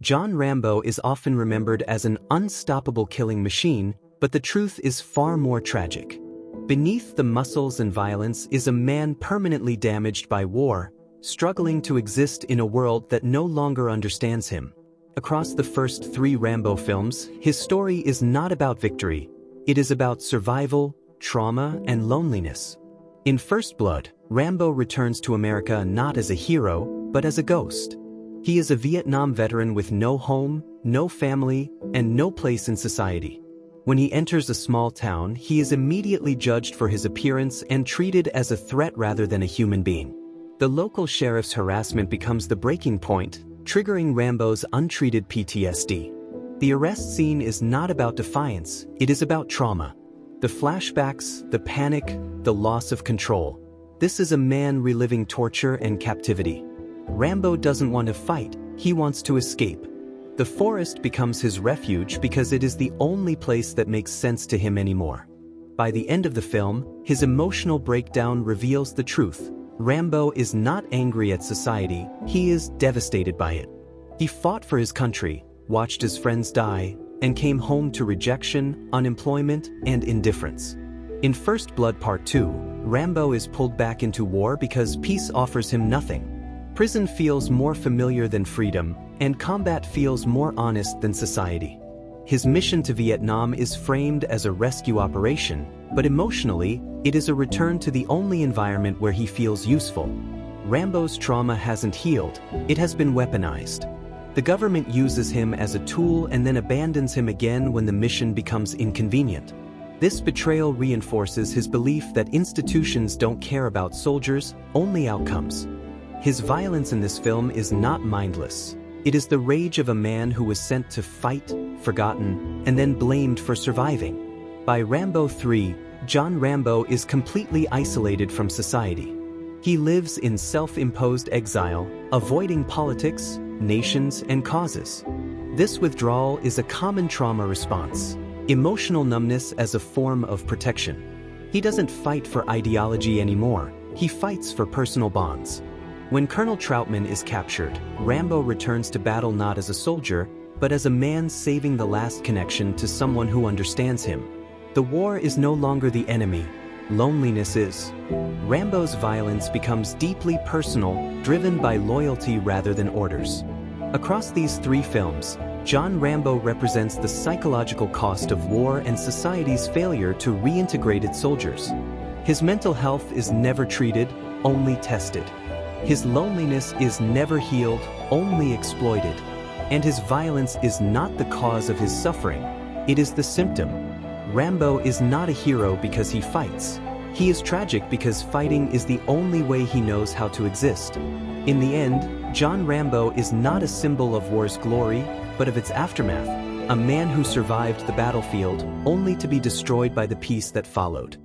John Rambo is often remembered as an unstoppable killing machine, but the truth is far more tragic. Beneath the muscles and violence is a man permanently damaged by war, struggling to exist in a world that no longer understands him. Across the first 3 Rambo films, his story is not about victory. It is about survival, trauma, and loneliness. In First Blood, Rambo returns to America not as a hero, but as a ghost. He is a Vietnam veteran with no home, no family, and no place in society. When he enters a small town, he is immediately judged for his appearance and treated as a threat rather than a human being. The local sheriff's harassment becomes the breaking point, triggering Rambo's untreated PTSD. The arrest scene is not about defiance, it is about trauma. The flashbacks, the panic, the loss of control. This is a man reliving torture and captivity. Rambo doesn't want to fight, he wants to escape. The forest becomes his refuge because it is the only place that makes sense to him anymore. By the end of the film, his emotional breakdown reveals the truth. Rambo is not angry at society, he is devastated by it. He fought for his country, watched his friends die, and came home to rejection, unemployment, and indifference. In First Blood Part 2, Rambo is pulled back into war because peace offers him nothing. Prison feels more familiar than freedom, and combat feels more honest than society. His mission to Vietnam is framed as a rescue operation, but emotionally, it is a return to the only environment where he feels useful. Rambo's trauma hasn't healed, it has been weaponized. The government uses him as a tool and then abandons him again when the mission becomes inconvenient. This betrayal reinforces his belief that institutions don't care about soldiers, only outcomes. His violence in this film is not mindless. It is the rage of a man who was sent to fight, forgotten, and then blamed for surviving. By Rambo 3, John Rambo is completely isolated from society. He lives in self-imposed exile, avoiding politics, nations, and causes. This withdrawal is a common trauma response, emotional numbness as a form of protection. He doesn't fight for ideology anymore, he fights for personal bonds. When Colonel Troutman is captured, Rambo returns to battle not as a soldier, but as a man saving the last connection to someone who understands him. The war is no longer the enemy, loneliness is. Rambo's violence becomes deeply personal, driven by loyalty rather than orders. Across these 3 films, John Rambo represents the psychological cost of war and society's failure to reintegrate its soldiers. His mental health is never treated, only tested. His loneliness is never healed, only exploited. And his violence is not the cause of his suffering, it is the symptom. Rambo is not a hero because he fights. He is tragic because fighting is the only way he knows how to exist. In the end, John Rambo is not a symbol of war's glory, but of its aftermath, a man who survived the battlefield only to be destroyed by the peace that followed.